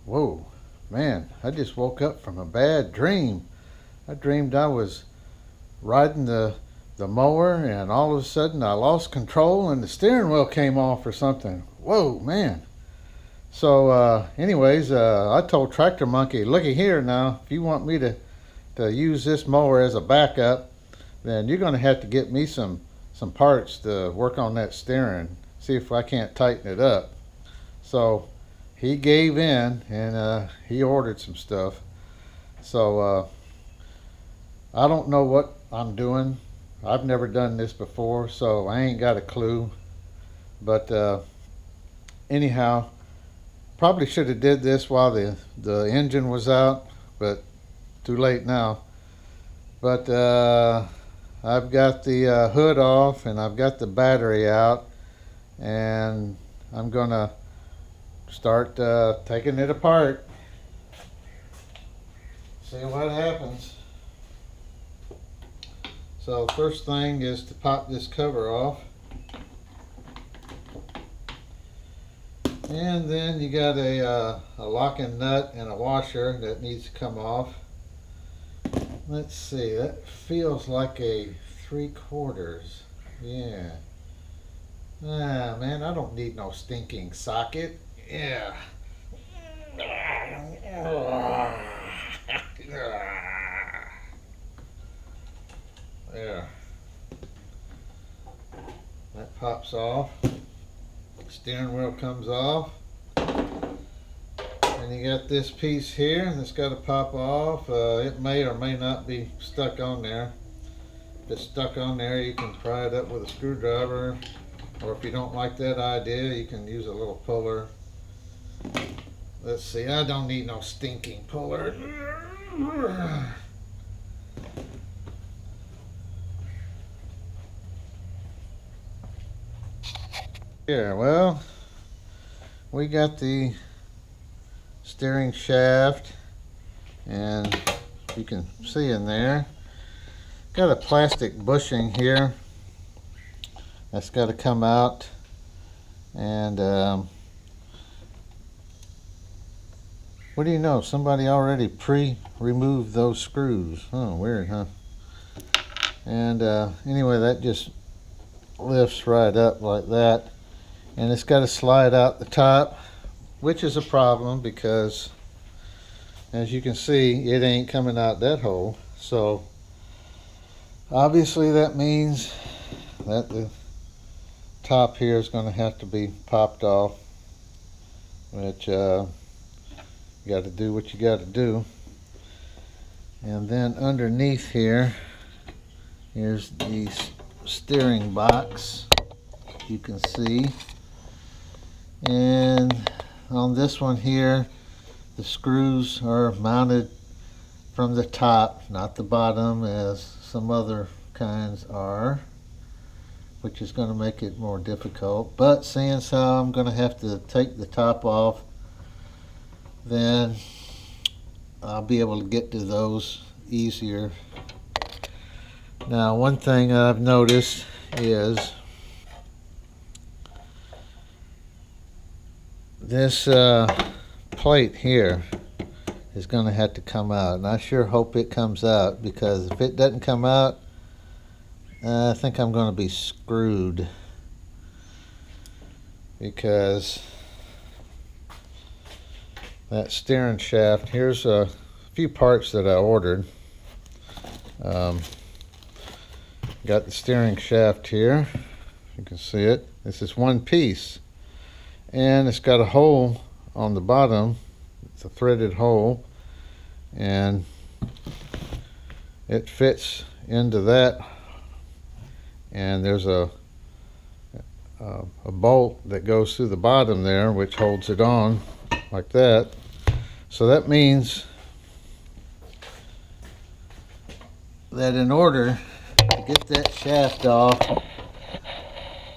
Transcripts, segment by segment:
Whoa, man, I just woke up from a bad dream. I dreamed I was riding the mower and all of a sudden I lost control and the steering wheel came off or something. Whoa, man. So, anyways, I told TractorMonkey, looky here now, if you want me to use this mower as a backup, then you're going to have to get me some parts to work on that steering, see if I can't tighten it up. So he gave in and he ordered some stuff. So I don't know what I'm doing. I've never done this before, so I ain't got a clue. But anyhow, probably should have did this while the engine was out, but too late now. But I've got the hood off and I've got the battery out, and I'm gonna start taking it apart, see what happens. So first thing is to pop this cover off, and then you got a locking nut and a washer that needs to come off. Let's see, that feels like a 3/4. Yeah. Ah, man, I don't need no stinking socket. Yeah. There. That pops off. Steering wheel comes off. And you got this piece here that's got to pop off. It may or may not be stuck on there. If it's stuck on there, you can pry it up with a screwdriver. Or if you don't like that idea, you can use a little puller. Let's see, I don't need no stinking puller. Here, well, we got the steering shaft, and you can see in there, got a plastic bushing here that's got to come out, and what do you know, somebody already pre-removed those screws. Oh, weird, huh? And anyway, that just lifts right up like that, and it's got to slide out the top, which is a problem because as you can see, it ain't coming out that hole. So obviously that means that the top here is going to have to be popped off, which you got to do what you got to do. And then underneath here, here's the steering box, you can see, and on this one here, the screws are mounted from the top, not the bottom as some other kinds are, which is going to make it more difficult. But seeing as how I'm going to have to take the top off, then I'll be able to get to those easier. Now, one thing I've noticed is this plate here is going to have to come out, and I sure hope it comes out, because if it doesn't come out, I think I'm going to be screwed, because that steering shaft, here's a few parts that I ordered. Got the steering shaft here, you can see it. This is one piece, and it's got a hole on the bottom. It's a threaded hole, and it fits into that, and there's a bolt that goes through the bottom there, which holds it on like that. So that means that in order to get that shaft off,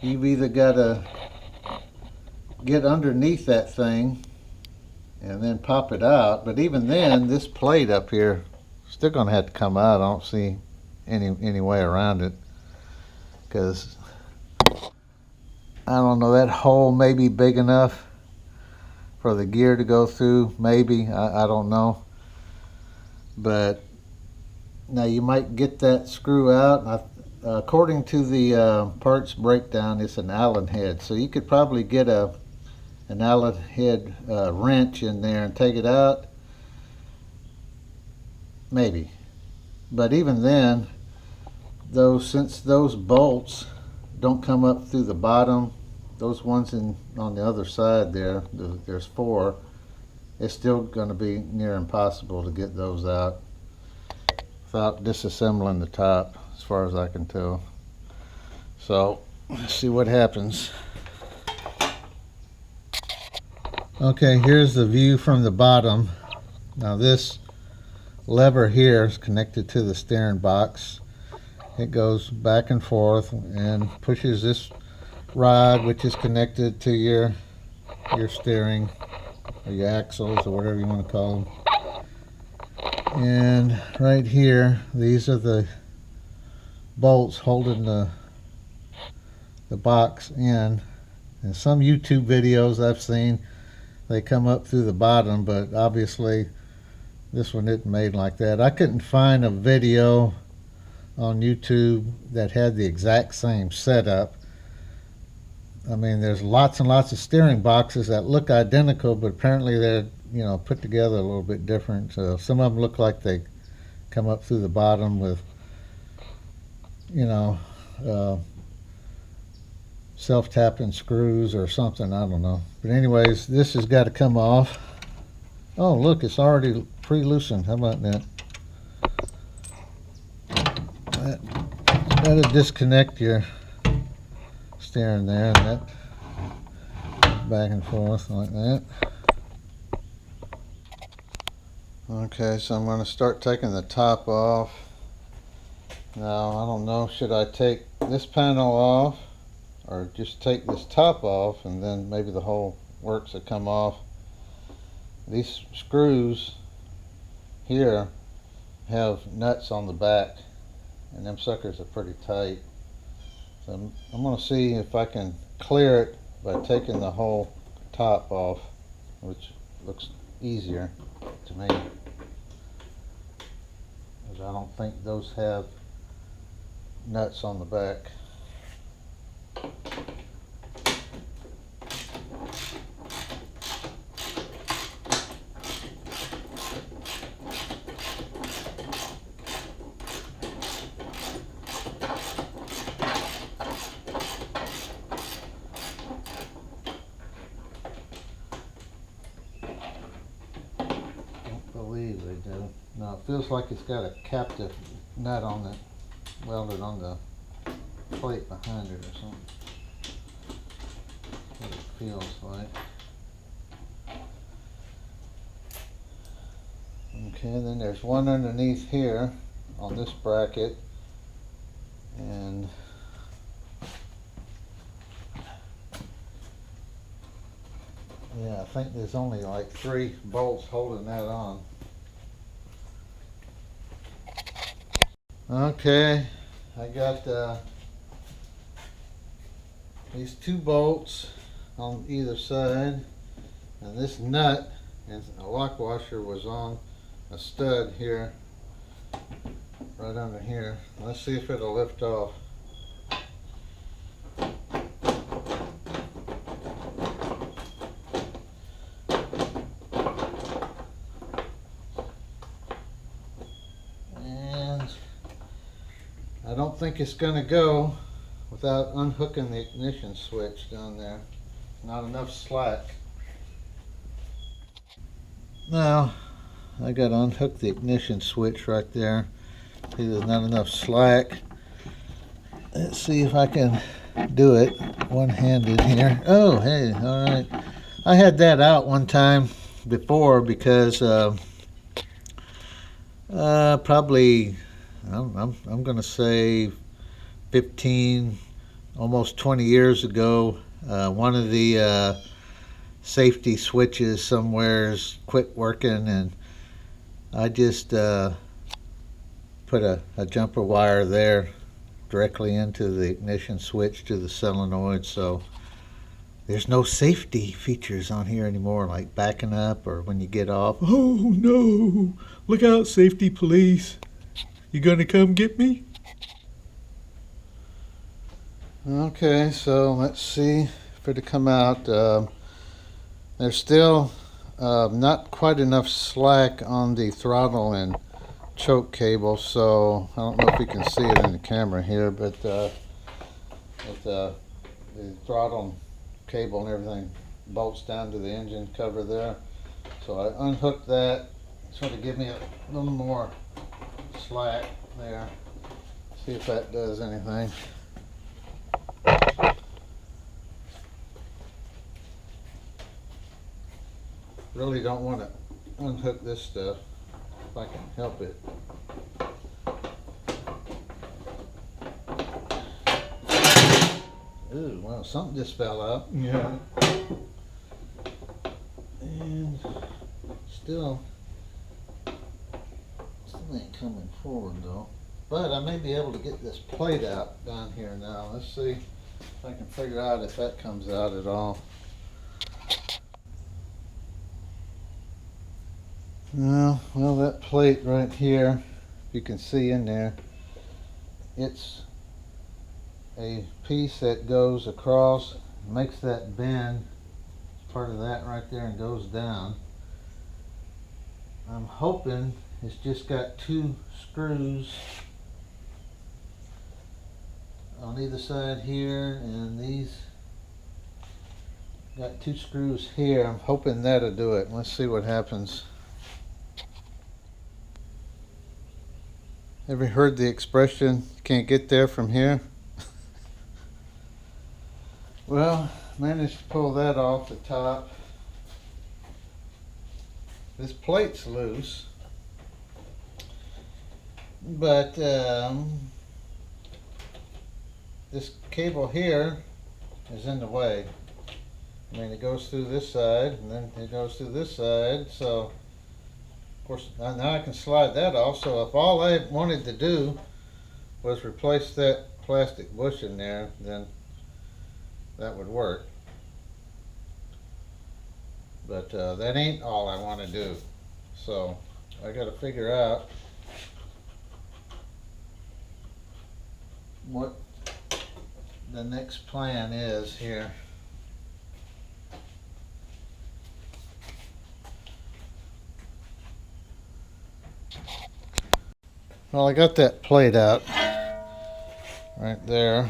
you've either got to get underneath that thing and then pop it out. But even then, this plate up here is still going to have to come out. I don't see any way around it, because I don't know, that hole may be big enough for the gear to go through, maybe, I don't know. But now you might get that screw out. According to the parts breakdown, it's an Allen head, so you could probably get an Allen head wrench in there and take it out, maybe. But even then, since those bolts don't come up through the bottom, those ones on the other side there's 4, it's still going to be near impossible to get those out without disassembling the top, as far as I can tell. So let's see what happens. Okay, here's the view from the bottom. Now this lever here is connected to the steering box. It goes back and forth and pushes this rod, which is connected to your steering, or your axles, or whatever you want to call them. And right here, these are the bolts holding the box in. In some YouTube videos I've seen, they come up through the bottom, but obviously this one isn't made like that. I couldn't find a video on YouTube that had the exact same setup. I mean, there's lots and lots of steering boxes that look identical, but apparently they're, put together a little bit different. So some of them look like they come up through the bottom with, self-tapping screws or something. I don't know. But anyways, this has got to come off. Oh, look, it's already pre-loosened. How about that? That'll disconnect your steering there, and that back and forth like that. Okay, so I'm going to start taking the top off. Now, I don't know, should I take this panel off or just take this top off and then maybe the whole works will come off. These screws here have nuts on the back, and them suckers are pretty tight. So I'm going to see if I can clear it by taking the whole top off, which looks easier to me, because I don't think those have nuts on the back. Believe they do. No, it feels like it's got a captive nut on it, welded on the plate behind it or something. That's what it feels like. Okay, then there's one underneath here on this bracket, and yeah, I think there's only like 3 bolts holding that on. Okay, I got these 2 bolts on either side, and this nut and a lock washer was on a stud here, right under here. Let's see if it'll lift off. I don't think it's going to go without unhooking the ignition switch down there. Not enough slack. Now, I got to unhook the ignition switch right there. See, there's not enough slack. Let's see if I can do it one-handed here. Oh, hey, all right. I had that out one time before because probably I'm going to say 15, almost 20 years ago, one of the safety switches somewhere's quit working, and I just put a jumper wire there directly into the ignition switch to the solenoid, so there's no safety features on here anymore, like backing up or when you get off. Oh no! Look out, safety police! You gonna come get me? Okay, so let's see for it to come out. There's still not quite enough slack on the throttle and choke cable, so I don't know if you can see it in the camera here, but the throttle cable and everything bolts down to the engine cover there. So I unhooked that, sort of give me a little more slack there. See if that does anything. Really don't want to unhook this stuff if I can help it. Ooh, well, something just fell out. Yeah. And still ain't coming forward though. But I may be able to get this plate out down here now. Let's see if I can figure out if that comes out at all. Well, that plate right here, you can see in there, it's a piece that goes across, makes that bend, part of that right there, and goes down. I'm hoping it's just got 2 screws on either side here, and these got 2 screws here. I'm hoping that'll do it. Let's see what happens. Ever heard the expression, you can't get there from here? Well, managed to pull that off the top. This plate's loose, but this cable here is in the way. I mean, it goes through this side, and then it goes through this side, so of course now I can slide that off. So if all I wanted to do was replace that plastic bushing there, then that would work. But that ain't all I want to do. So I got to figure out what the next plan is here. Well, I got that plate out right there,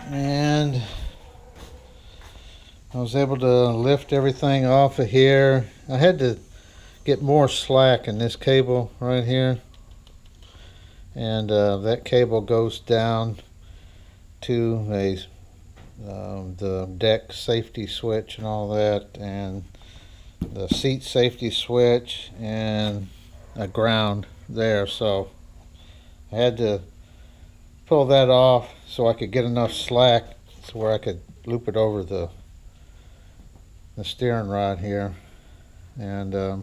and I was able to lift everything off of here. I had to get more slack in this cable right here, and that cable goes down to the deck safety switch and all that, and the seat safety switch, and a ground there. So I had to pull that off so I could get enough slack to where I could loop it over the steering rod here. And I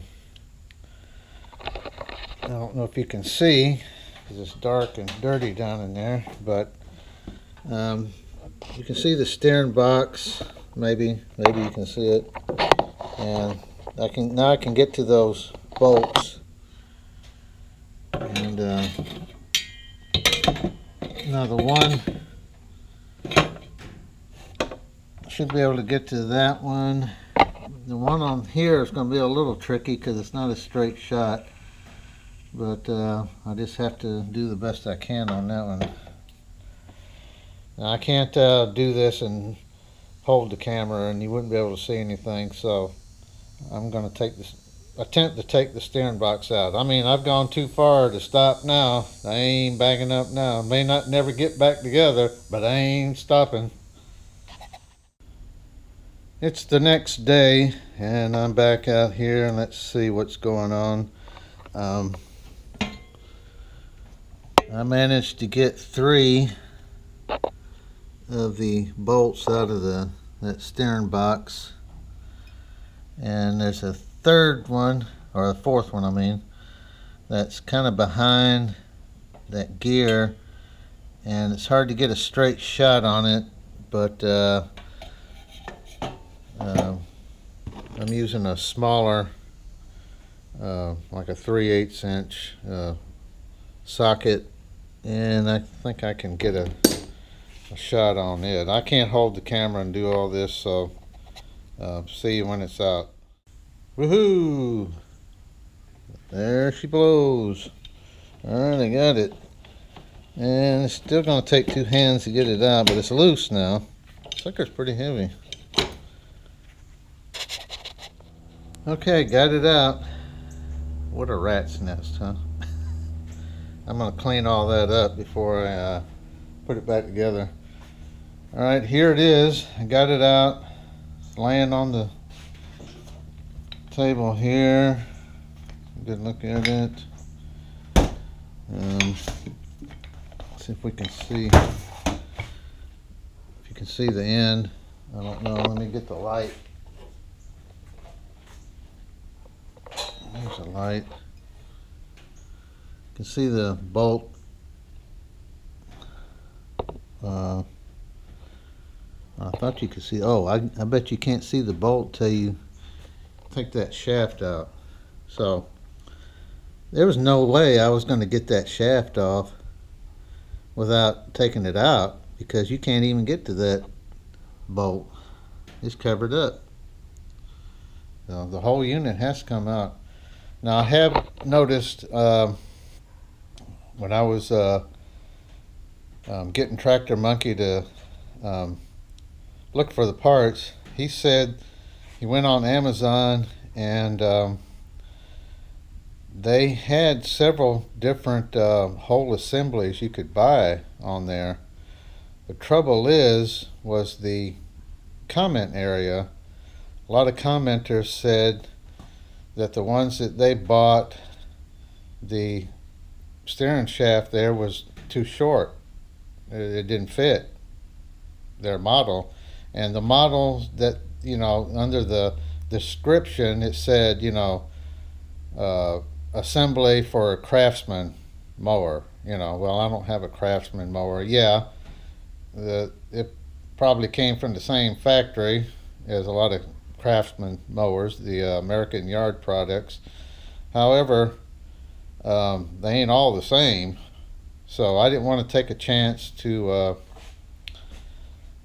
don't know if you can see because it's dark and dirty down in there, but you can see the steering box. Maybe you can see it, and I can get to those bolts, and now the one should be able to get to that one. The one on here is going to be a little tricky because it's not a straight shot, but I just have to do the best I can on that one. Now, I can't do this and hold the camera and you wouldn't be able to see anything, so I'm going to attempt to take the steering box out. I mean, I've gone too far to stop now. I ain't backing up now. May not never get back together, but I ain't stopping. It's the next day and I'm back out here, and let's see what's going on. I managed to get 3 of the bolts out of that steering box, and there's a 3rd one, or a 4th one I mean, that's kind of behind that gear, and it's hard to get a straight shot on it, but I'm using a smaller, like a 3/8 inch socket, and I think I can get a shot on it. I can't hold the camera and do all this, so see you when it's out. Woohoo! There she blows. Alright, I got it. And it's still going to take 2 hands to get it out, but it's loose now. Sucker's pretty heavy. Okay, got it out. What a rat's nest, huh? I'm going to clean all that up before I put it back together. Alright, here it is. I got it out. It's laying on the table here. Good look at it. See if we can see. If you can see the end. I don't know. Let me get the light. There's a light. You can see the bolt. I thought you could see. Oh, I bet you can't see the bolt till you take that shaft out. So there was no way I was going to get that shaft off without taking it out, because you can't even get to that bolt. It's covered up. So the whole unit has to come out. Now I have noticed when I was getting TractorMonkey to look for the parts, he said he went on Amazon and they had several different whole assemblies you could buy on there. The trouble was the comment area. A lot of commenters said that the ones that they bought, the steering shaft there was too short. It didn't fit their model. And the models that, you know, under the description it said, you know, assembly for a Craftsman mower. You know, well, I don't have a Craftsman mower. Yeah, it probably came from the same factory as a lot of Craftsman mowers, the American Yard products. However, they ain't all the same, so I didn't want to take a chance to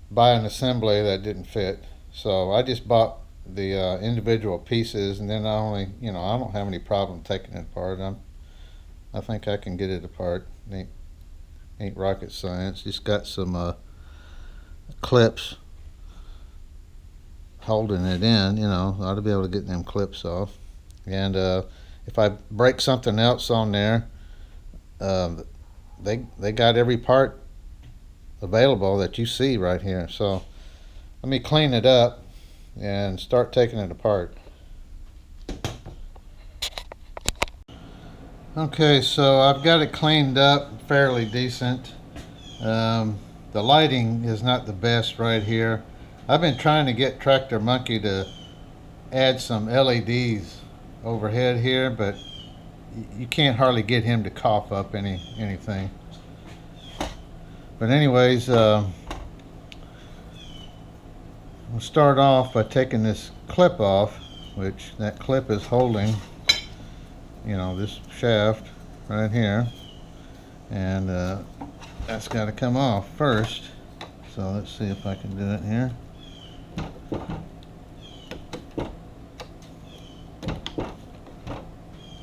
buy an assembly that didn't fit. So I just bought the individual pieces, and then I only, you know, I don't have any problem taking it apart. I think I can get it apart. Ain't rocket science. Just got some clips holding it in. You know, I ought to be able to get them clips off. And if I break something else on there, they got every part available that you see right here. So let me clean it up and start taking it apart. Okay, so I've got it cleaned up fairly decent. The lighting is not the best right here. I've been trying to get TractorMonkey to add some LEDs overhead here, but you can't hardly get him to cough up anything. But anyways, we'll start off by taking this clip off, which that clip is holding, you know, this shaft right here, and that's got to come off first. So let's see if I can do it here.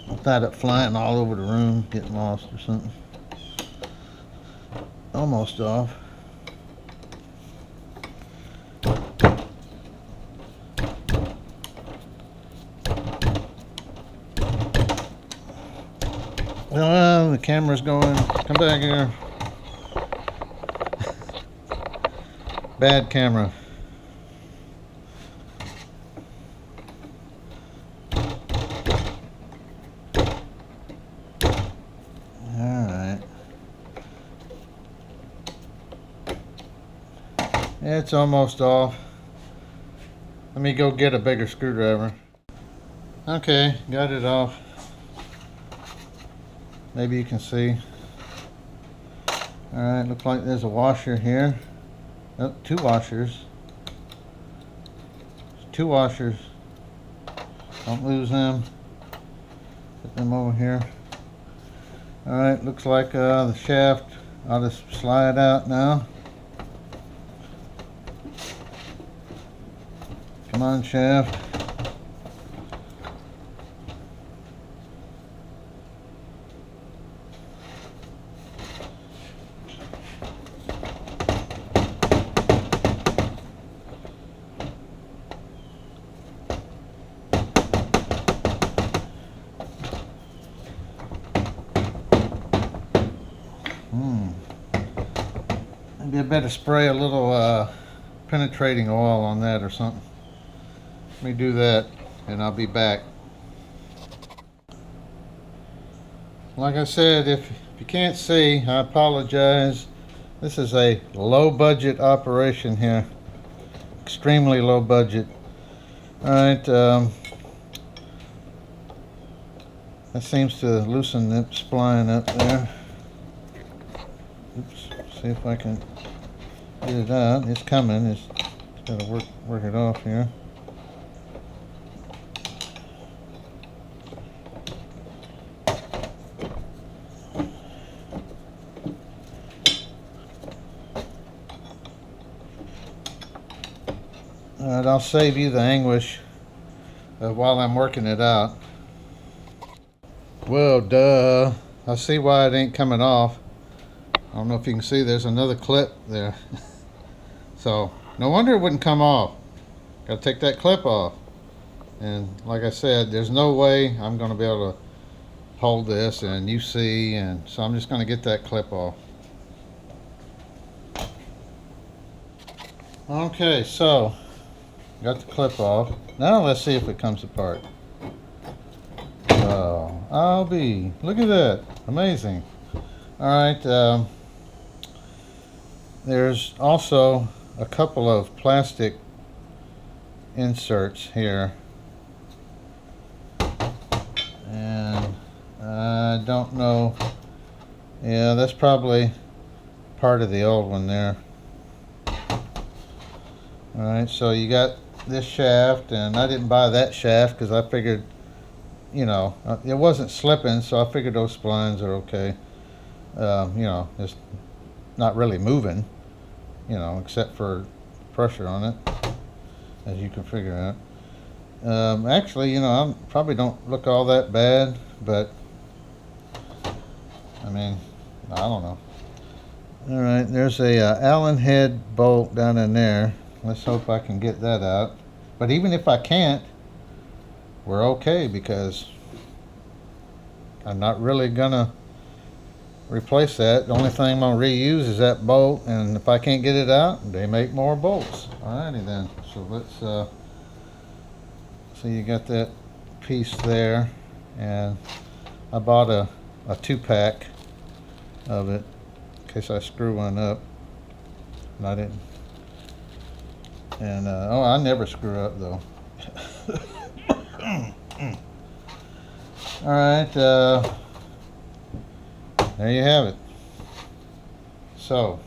Without it flying all over the room, getting lost or something. Almost off. Well, the camera's going. Come back here. Bad camera. Alright. It's almost off. Let me go get a bigger screwdriver. Okay, got it off. Maybe you can see. Alright, looks like there's a washer here. Oh, two washers. Two washers. Don't lose them. Put them over here. Alright, looks like the shaft. I'll just slide out now. Come on, shaft. Maybe I better spray a little penetrating oil on that or something. Let me do that and I'll be back. Like I said, if you can't see, I apologize. This is a low budget operation here. Extremely low budget. Alright, that seems to loosen the spline up there. Oops, see if I can get it out. It's coming. It's got to work it off here. Alright, I'll save you the anguish while I'm working it out. Well, duh. I see why it ain't coming off. I don't know if you can see, there's another clip there. So, no wonder it wouldn't come off. Gotta take that clip off. And like I said, there's no way I'm gonna be able to hold this and you see, and so I'm just gonna get that clip off. Okay, so got the clip off. Now let's see if it comes apart. Oh, I'll be. Look at that. Amazing. Alright, there's also a couple of plastic inserts here. And I don't know. Yeah, that's probably part of the old one there. Alright, so you got this shaft, and I didn't buy that shaft because I figured, you know, it wasn't slipping, so I figured those splines are okay. You know, it's not really moving, you know, except for pressure on it, as you can figure out. Actually, you know, I probably don't look all that bad, but I mean, I don't know. Alright, there's a Allen head bolt down in there. Let's hope I can get that out. But even if I can't, we're okay, because I'm not really gonna replace that. The only thing I'm gonna reuse is that bolt, and if I can't get it out, they make more bolts. Alrighty then. So let's so you got that piece there, and I bought a 2-pack of it in case I screw one up. And I didn't. And oh, I never screw up though. Alright, there you have it. So,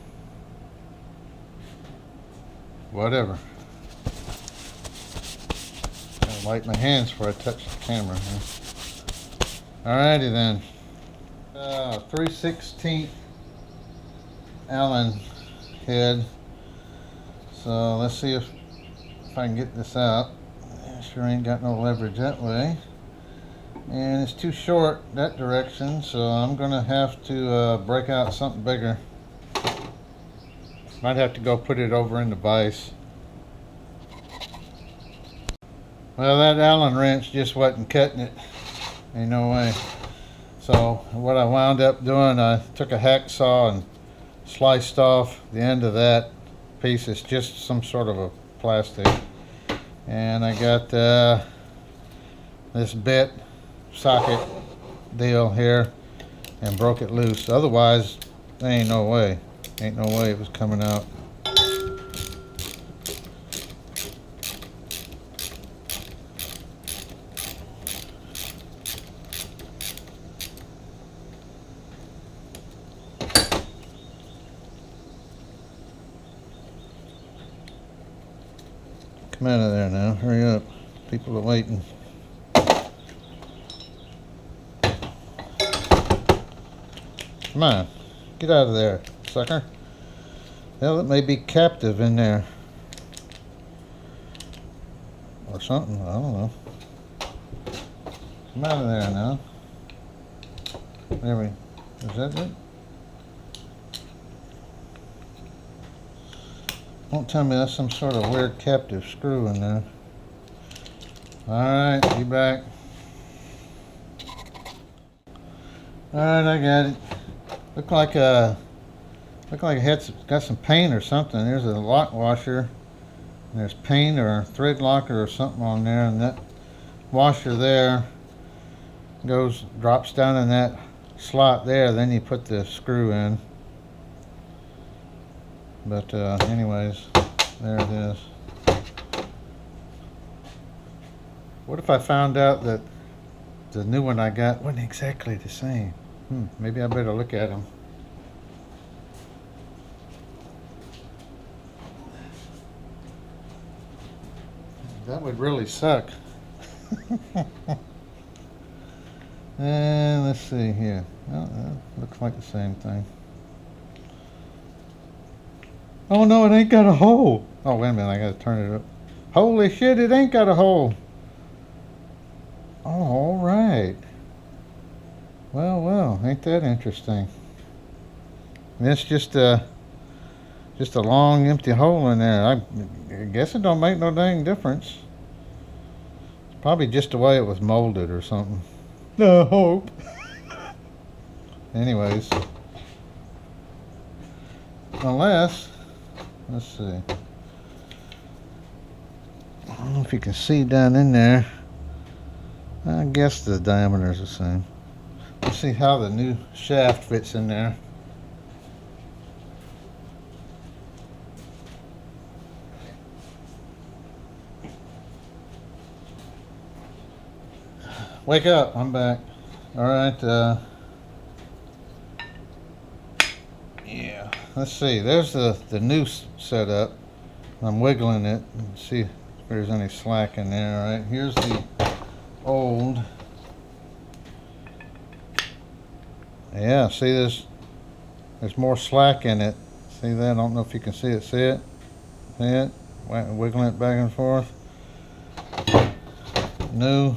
whatever. Gotta wipe my hands before I touch the camera. Alrighty then. 3/16 Allen head. So let's see if I can get this out. Sure ain't got no leverage that way. And it's too short that direction, so I'm gonna have to break out something bigger. Might have to go put it over in the vise. Well, that Allen wrench just wasn't cutting it. Ain't no way. So what I wound up doing, I took a hacksaw and sliced off the end of that piece. It's just some sort of a plastic. And I got this bit socket deal here and broke it loose. Otherwise, there ain't no way. Ain't no way it was coming out. Come out of there now. Hurry up. People are waiting. Come on. Get out of there, sucker. Hell, it may be captive in there. Or something. I don't know. Come out of there now. There we... Is that it? Don't tell me that's some sort of weird captive screw in there. Alright, be back. Alright, I got it. Look like it had got some paint or something. There's a lock washer. And there's paint or a thread locker or something on there, and that washer there drops down in that slot there. Then you put the screw in. But anyways, there it is. What if I found out that the new one I got wasn't exactly the same? Maybe I better look at them. That would really suck. And let's see here. Well, looks like the same thing. Oh no, it ain't got a hole. Oh, wait a minute, I gotta turn it up. Holy shit, it ain't got a hole. Oh, all right. Well, ain't that interesting? And it's just a long empty hole in there. I guess it don't make no dang difference. It's probably just the way it was molded or something. No hope. Anyways, unless, let's see. I don't know if you can see down in there. I guess the diameter is the same. Let's see how the new shaft fits in there. Wake up, I'm back. Alright, yeah, let's see, there's the new setup. I'm wiggling it and see if there's any slack in there. Alright, here's the old. Yeah, see there's more slack in it. See that? I don't know if you can see it. See it? See it? Wiggling it back and forth. New.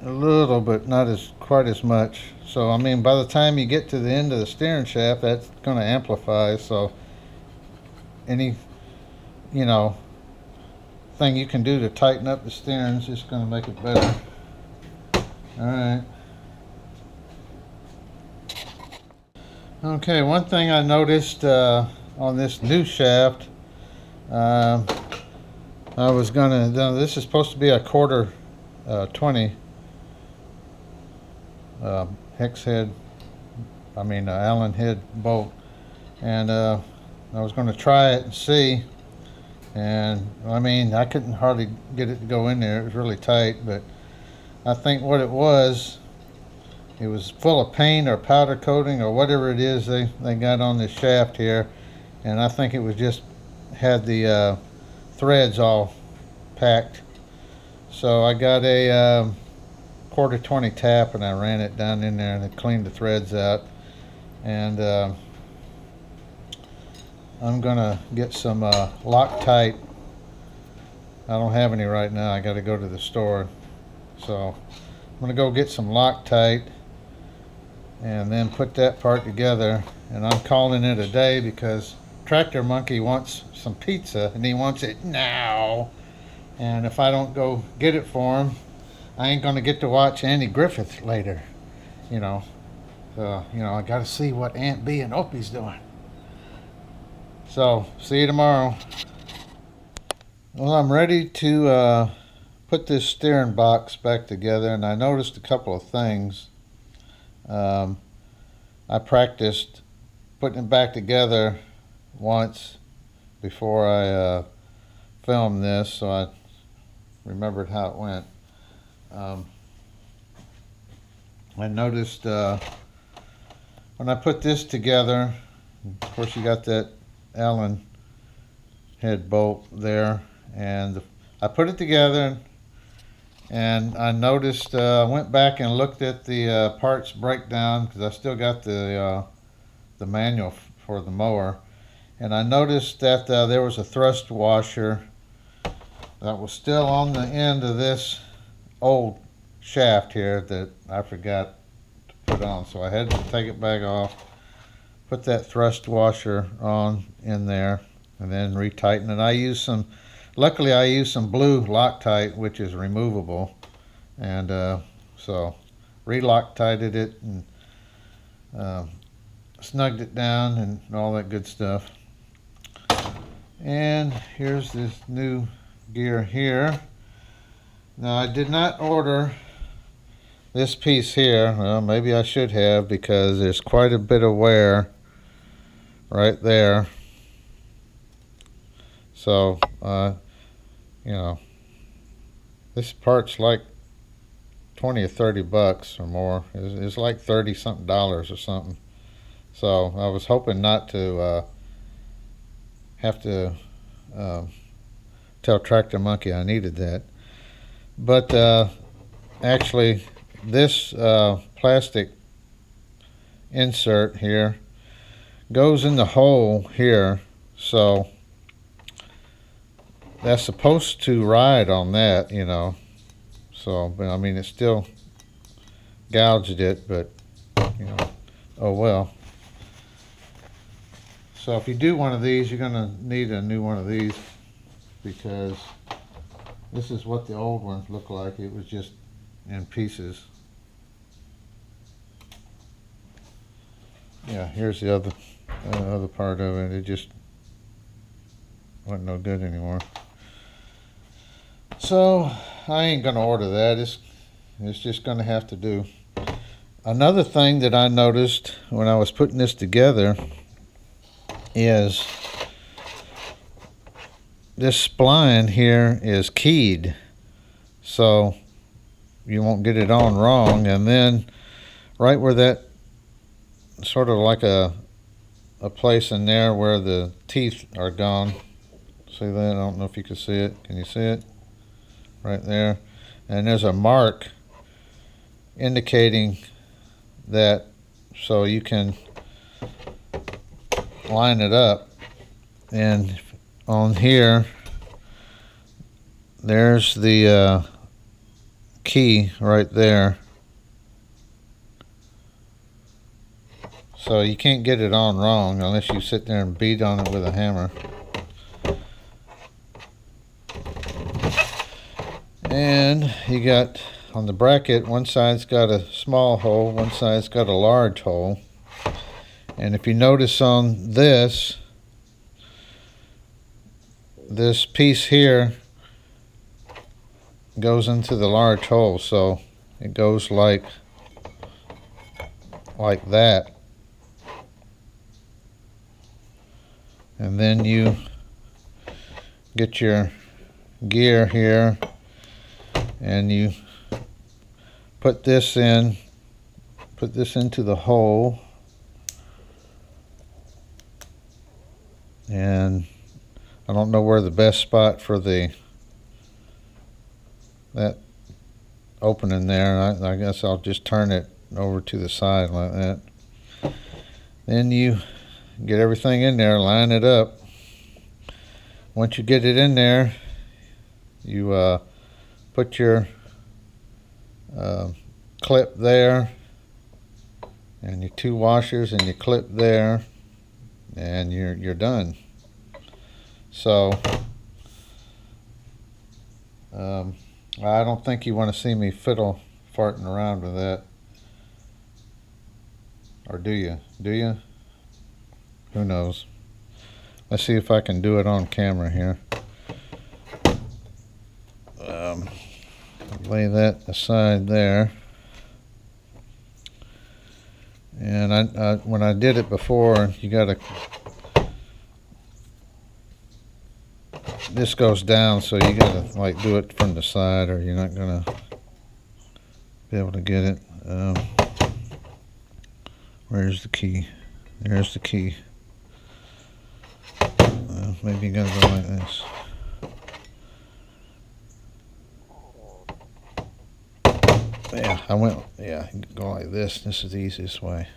A little, but not quite as much. So I mean, by the time you get to the end of the steering shaft, that's going to amplify. So any, thing you can do to tighten up the steering is just going to make it better. All right. Okay, one thing I noticed on this new shaft, I was gonna. This is supposed to be a quarter 20 hex head. Allen head bolt, and I was going to try it and see. And I couldn't hardly get it to go in there. It was really tight, but I think what it was full of paint or powder coating or whatever it is they got on this shaft here, and I think it was just had the threads all packed. So I got a quarter 20 tap and I ran it down in there and it cleaned the threads out. And I'm gonna get some Loctite. I don't have any right now. I got to go to the store. So I'm gonna go get some Loctite and then put that part together. And I'm calling it a day because TractorMonkey wants some pizza and he wants it now. And if I don't go get it for him, I ain't gonna get to watch Andy Griffith later. I gotta see what Aunt B and Opie's doing. So, see you tomorrow. Well, I'm ready to put this steering box back together, and I noticed a couple of things. I practiced putting it back together once before I filmed this, so I remembered how it went. I noticed when I put this together, of course you got that Allen head bolt there, and I put it together, and I noticed, went back and looked at the parts breakdown, because I still got the manual for the mower, and I noticed that there was a thrust washer that was still on the end of this old shaft here that I forgot to put on, so I had to take it back off, put that thrust washer on in there, and then retighten it. Luckily I used some blue Loctite, which is removable, and so re-Loctited it and snugged it down and all that good stuff. And here's this new gear here. Now, I did not order this piece here. Well, maybe I should have, because there's quite a bit of wear right there. So you know, this part's like 20 or 30 bucks or more. It's like 30 something dollars or something. So I was hoping not to have to tell TractorMonkey I needed that. But actually, this plastic insert here goes in the hole here, so that's supposed to ride on that, you know. So, but I mean, it still gouged it, but you know, oh well. So if you do one of these, you're gonna need a new one of these, because this is what the old ones look like. It was just in pieces. Yeah, here's the other part of it. It just wasn't no good anymore. So I ain't gonna order that. It's just gonna have to do. Another thing that I noticed when I was putting this together is this spline here is keyed, so you won't get it on wrong. And then right where that sort of like a place in there where the teeth are gone, see that? I don't know if you can see it. Can you see it? Right there. And there's a mark indicating that, so you can line it up. And on here, there's the key right there. So you can't get it on wrong unless you sit there and beat on it with a hammer. And you got on the bracket, one side's got a small hole, one side's got a large hole. And if you notice on this piece here goes into the large hole, so it goes like that. And then you get your gear here, and you put this into the hole, and I don't know where the best spot for that opening there. I guess I'll just turn it over to the side like that. Then you get everything in there, line it up. Once you get it in there, you put your clip there, and your two washers, and your clip there, and you're done. So I don't think you want to see me farting around with that, or do you? Do you? Who knows? Let's see if I can do it on camera here. Lay that aside there. And I when I did it before, you gotta, this goes down, so you gotta like do it from the side, or you're not gonna be able to get it. Where's the key? There's the key. maybe you gotta go like this. Yeah, yeah, you can go like this. This is the easiest way.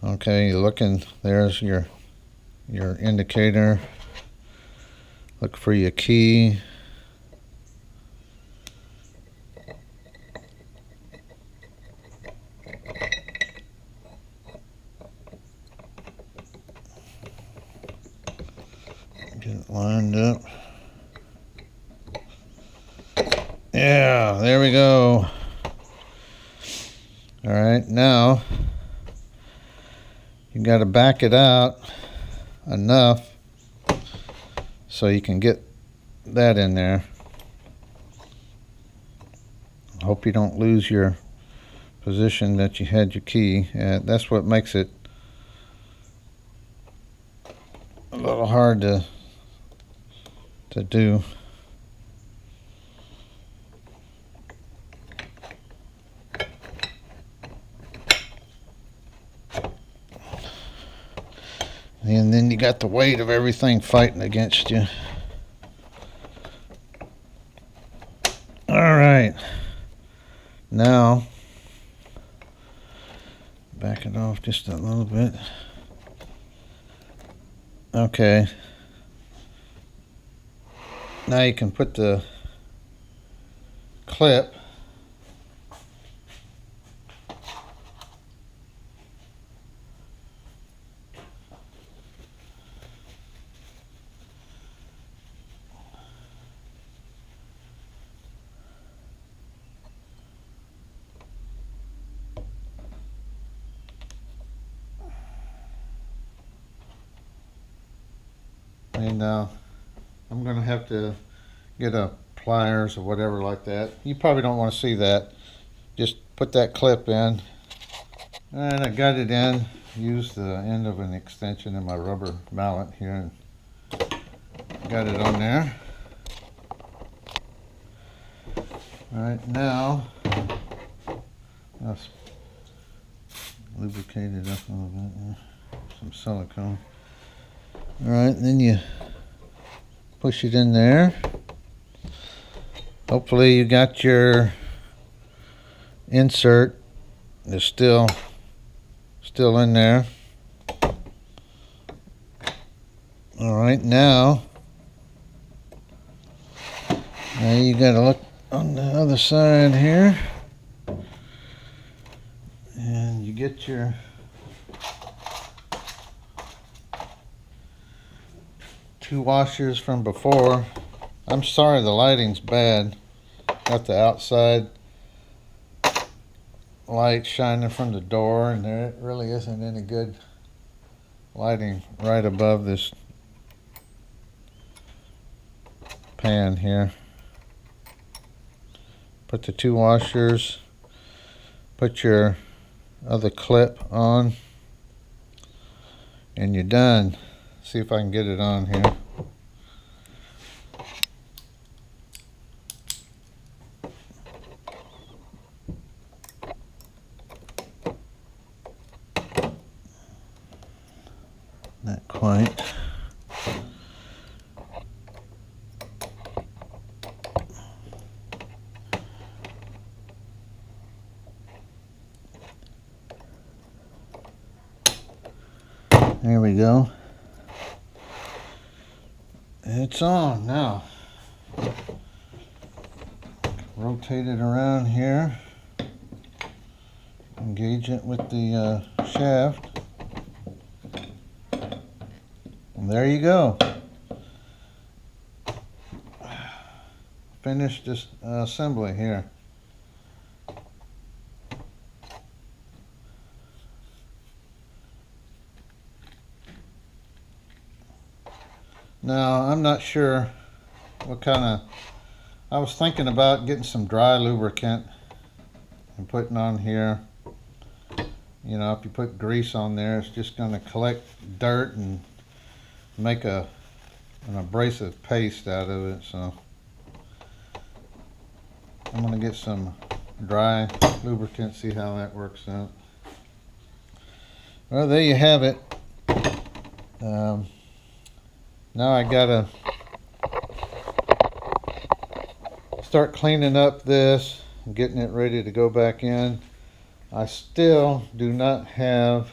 Okay, you're looking, there's your indicator. Look for your key. Get it lined up. Yeah, there we go. All right, now you got to back it out enough so you can get that in there. Hope you don't lose your position that you had your key. That's what makes it a little hard to do. And then you got the weight of everything fighting against you. All right. Now, back it off just a little bit. Okay. Now you can put the clip and I'm going to have to get a pliers or whatever like that. You probably don't want to see that. Just put that clip in. And I got it in. Used the end of an extension in my rubber mallet here and got it on there. Alright, now let's lubricate it up a little bit. Some silicone. Alright, then you push it in there. Hopefully you got your insert. It's still in there. Alright, now you gotta look on the other side here. And you get your two washers from before. I'm sorry the lighting's bad. Got the outside light shining from the door, and there really isn't any good lighting right above this pan here. Put the two washers, put your other clip on, and you're done. See if I can get it on here. Not quite. There we go. It's on now. Rotate it around here. Engage it with the shaft. And there you go. Finish this assembly here. Now, I'm not sure what kind of, I was thinking about getting some dry lubricant and putting on here. You know, if you put grease on there, it's just going to collect dirt and make an abrasive paste out of it. So I'm going to get some dry lubricant, see how that works out. Well, there you have it. Now I gotta start cleaning up this and getting it ready to go back in. I still do not have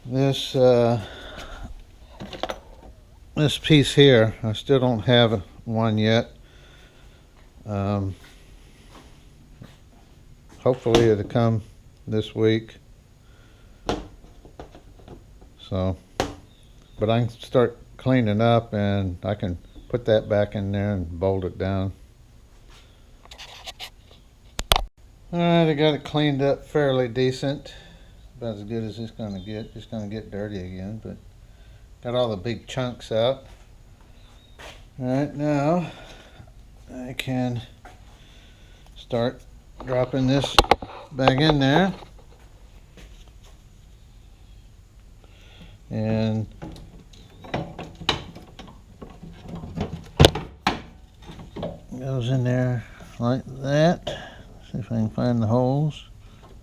this this piece here. I still don't have one yet. Hopefully it'll come this week. So, but I can start cleaning up and I can put that back in there and bolt it down. Alright, I got it cleaned up fairly decent. About as good as it's going to get. It's going to get dirty again, but got all the big chunks out. Alright, now I can start dropping this back in there. And goes in there like that. See if I can find the holes.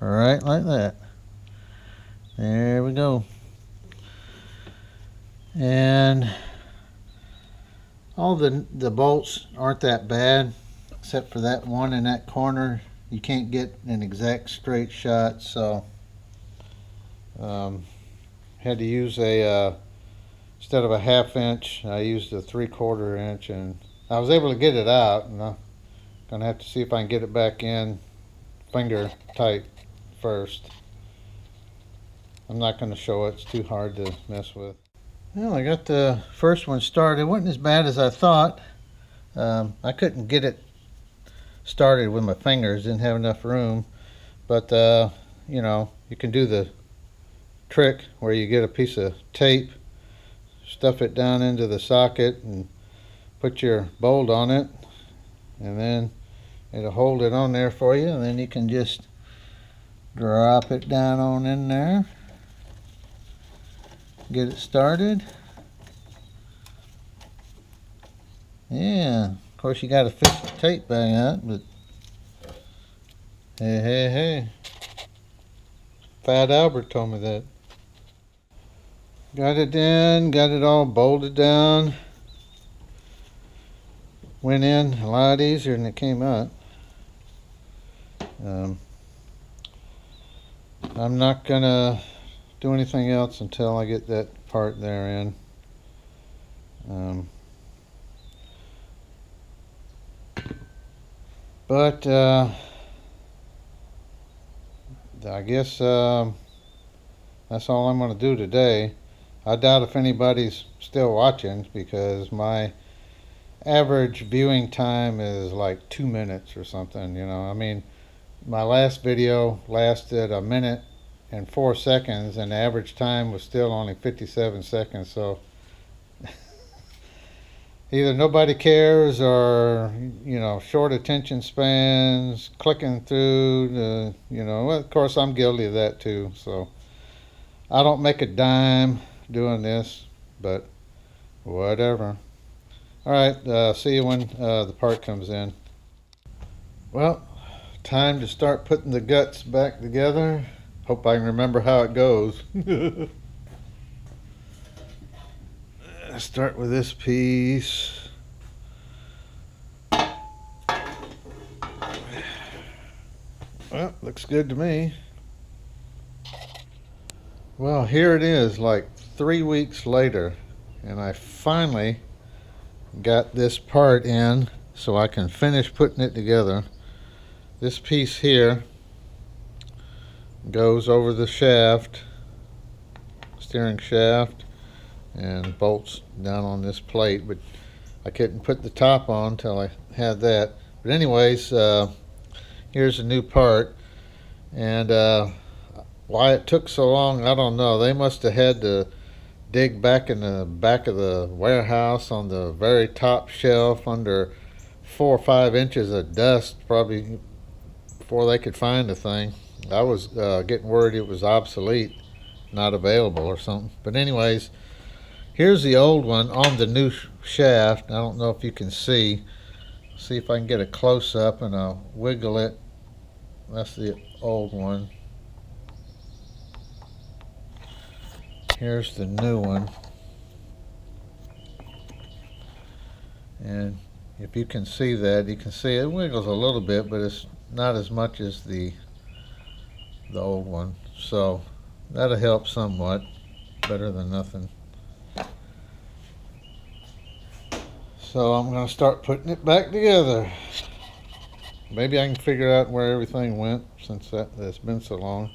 Right like that. There we go. And all the bolts aren't that bad, except for that one in that corner. You can't get an exact straight shot, so had to use a instead of a 1/2 inch, I used a 3/4 inch, and I was able to get it out. And I'm gonna have to see if I can get it back in finger tight first. I'm not going to show it. It's too hard to mess with. Well, I got the first one started. It wasn't as bad as I thought. I couldn't get it started with my fingers. Didn't have enough room. But, you know, you can do the trick where you get a piece of tape, stuff it down into the socket, and put your bolt on it. And then it'll hold it on there for you. And then you can just drop it down on in there. Get it started. Yeah, of course you got to fix the tape back up, but hey. Fat Albert told me that. Got it in, got it all bolted down. Went in a lot easier than it came out. I'm not gonna do anything else until I get that part there in. But I guess that's all I'm going to do today. I doubt if anybody's still watching, because my average viewing time is like 2 minutes or something, you know. I mean, my last video lasted 1 minute and 4 seconds, and the average time was still only 57 seconds. So either nobody cares, or, you know, short attention spans, clicking through the, you know, well, of course I'm guilty of that too. So I don't make a dime doing this, but whatever. All right, see you when the part comes in. Well, time to start putting the guts back together. Hope I can remember how it goes. Start with this piece. Well, looks good to me. Well, here it is, like 3 weeks later, and I finally got this part in so I can finish putting it together. This piece here goes over the shaft, steering shaft, and bolts down on this plate, but I couldn't put the top on until I had that. But anyways, here's a new part, and why it took so long, I don't know. They must have had to dig back in the back of the warehouse on the very top shelf under 4 or 5 inches of dust, probably, before they could find the thing. I was getting worried it was obsolete, not available or something. But anyways, here's the old one on the new shaft. I don't know if you can see. See if I can get a close-up, and I'll wiggle it. That's the old one. Here's the new one. And if you can see that, you can see it wiggles a little bit, but it's not as much as the old one. So that'll help somewhat. Better than nothing. So I'm going to start putting it back together. Maybe I can figure out where everything went since that's been so long.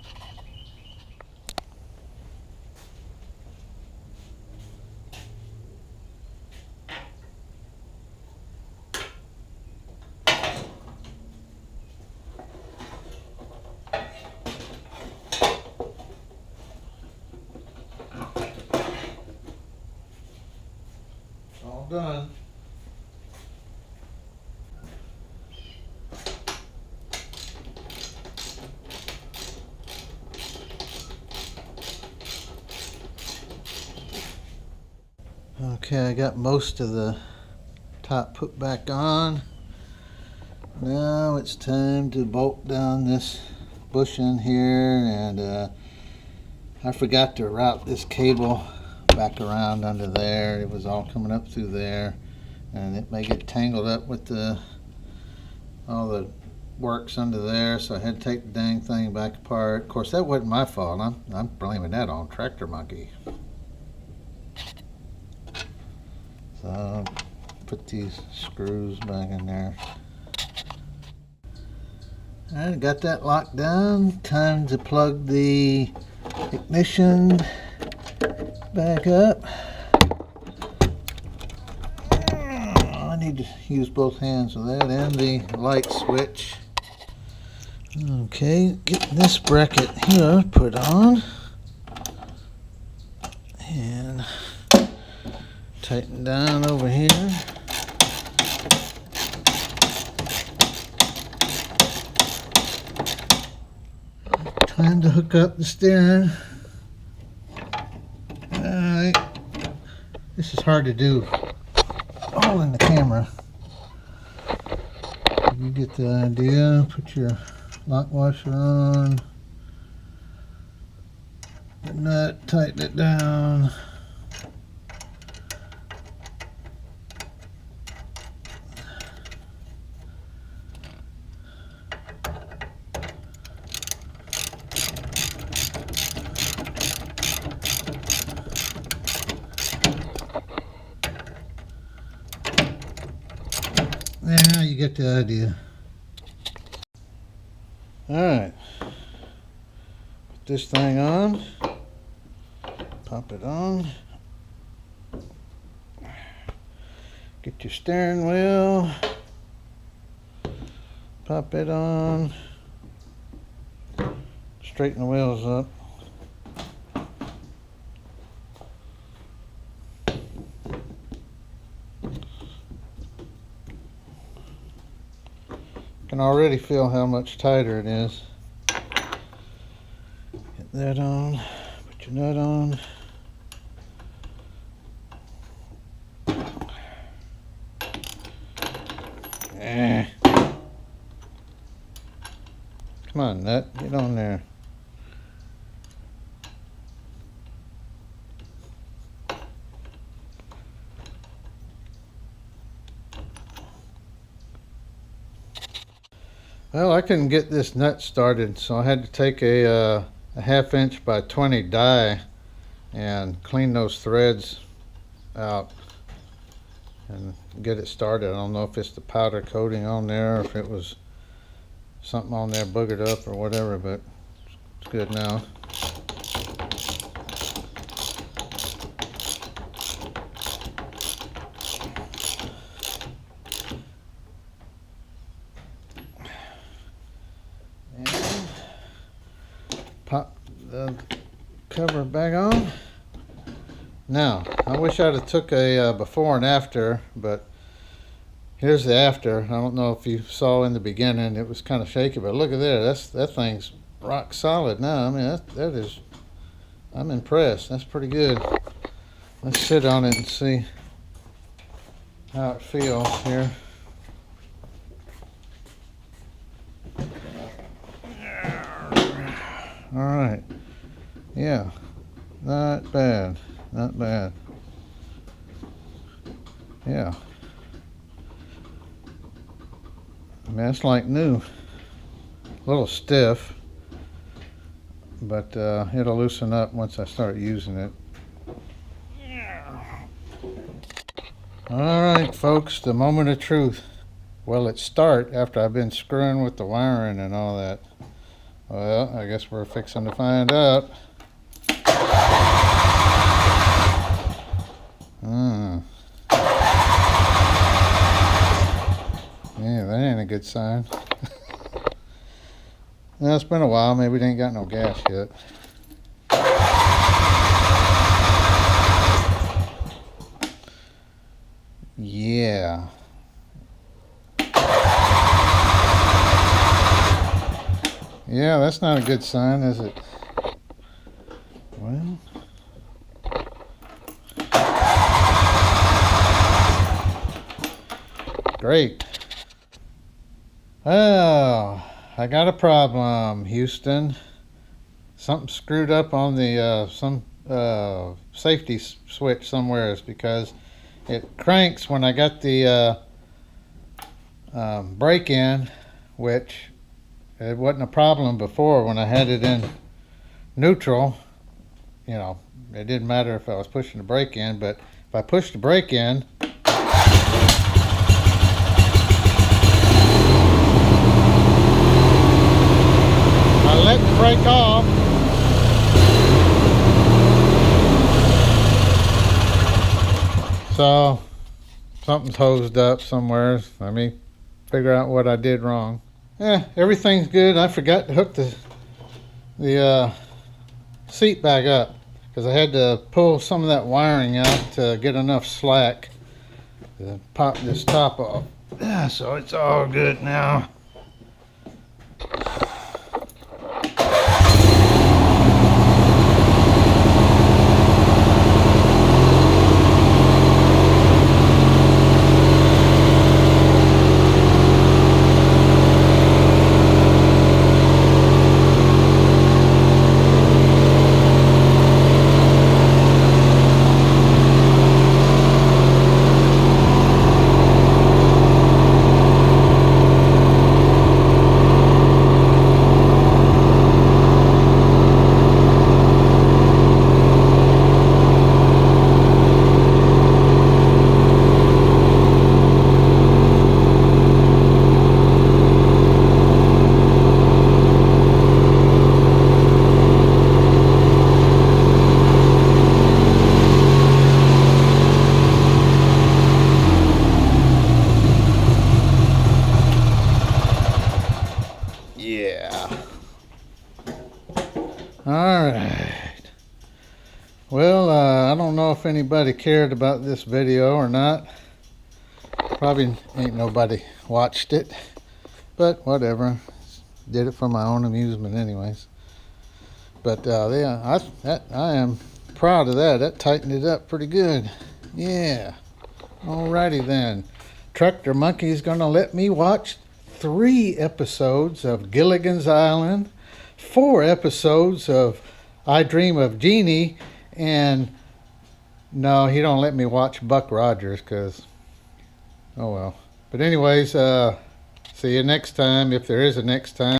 All done. Okay, I got most of the top put back on. Now it's time to bolt down this bushing here, and I forgot to route this cable back around under there. It was all coming up through there, and it may get tangled up with all the works under there, so I had to take the dang thing back apart. Of course, that wasn't my fault. I'm blaming that on TractorMonkey. So put these screws back in there. Alright, got that locked down. Time to plug the ignition back up. I need to use both hands with that, and the light switch. Okay, getting this bracket here put on. And tighten down over here. Time to hook up the steering. Alright. This is hard to do all in the camera. You get the idea. Put your lock washer on. The nut, tighten it down. Now you get the idea. Alright. Put this thing on. Pop it on. Get your steering wheel. Pop it on. Straighten the wheels up. Can already feel how much tighter it is. Get that on. Put your nut on. Come on, nut, get on there. Well, I couldn't get this nut started, so I had to take a 1/2 inch by 20 die and clean those threads out and get it started. I don't know if it's the powder coating on there or if it was something on there boogered up or whatever, but it's good now. Pop the cover back on. Now, I wish I'd have took a before and after, but here's the after. I don't know if you saw in the beginning, it was kind of shaky, but look at there. That thing's rock solid now. I mean, that is, I'm impressed. That's pretty good. Let's sit on it and see how it feels here. All right. Yeah, not bad. Yeah. I mean, it's like new. A little stiff, but it'll loosen up once I start using it. Alright folks, the moment of truth. Will it start after I've been screwing with the wiring and all that? Well, I guess we're fixing to find out. Yeah, that ain't a good sign. Well, it's been a while. Maybe it ain't got no gas yet. Yeah. Yeah, that's not a good sign, is it? Well. Great. Oh, I got a problem, Houston. Something screwed up on the some safety switch somewhere, because it cranks when I got the brake in, which it wasn't a problem before when I had it in neutral. You know, it didn't matter if I was pushing the brake in, but if I push the brake in, I let the brake off, so something's hosed up somewhere. Let me figure out what I did wrong. Everything's good. I forgot to hook the seat back up, because I had to pull some of that wiring out to get enough slack to pop this top off. So it's all good now. Alright. Well, I don't know if anybody cared about this video or not. Probably ain't nobody watched it, but whatever. Did it for my own amusement anyways. But yeah, I am proud of that. That tightened it up pretty good. Yeah. Alrighty then. TractorMonkey is going to let me watch 3 episodes of Gilligan's Island, 4 episodes of I Dream of Jeannie, and no, he don't let me watch Buck Rogers, because, oh well. But anyways, see you next time, if there is a next time.